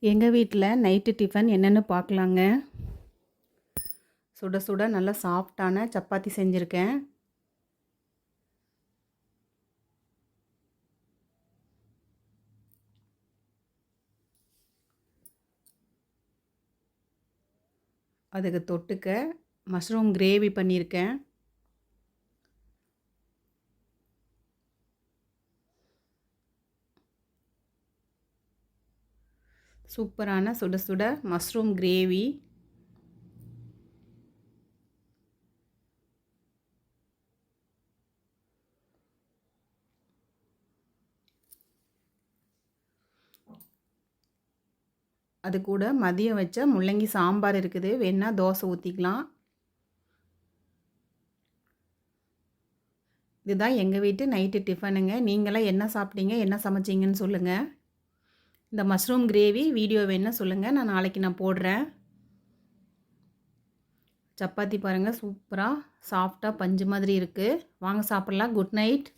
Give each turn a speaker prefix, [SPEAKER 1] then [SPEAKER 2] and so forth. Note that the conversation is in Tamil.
[SPEAKER 1] எங்கள் வீட்டில் நைட்டு டிஃபன் என்னென்னு பார்க்கலாங்க. சுட சுட நல்லா சாஃப்டான சப்பாத்தி செஞ்சுருக்கேன். அதுக்கு தொட்டுக்க மஷ்ரூம் கிரேவி பண்ணியிருக்கேன். சூப்பரான சுட சுட மஷ்ரூம் கிரேவி. அது கூட மதியம் வச்ச முள்ளங்கி சாம்பார் இருக்குது, வேணா தோசை ஊற்றிக்கலாம். இதுதான் எங்கள் வீட்டு நைட்டு டிஃபனுங்க. நீங்களாம் என்ன சாப்பிட்டீங்க, என்ன சமைச்சிங்கன்னு சொல்லுங்கள். இந்த மஷ்ரூம் கிரேவி வீடியோ வேணுன்னா சொல்லுங்கள், நான் நாளைக்கு போடுறேன். சப்பாத்தி பாருங்கள், சூப்பராக சாஃப்டாக பஞ்சு மாதிரி இருக்குது. வாங்க சாப்பிட்லாம். Good night.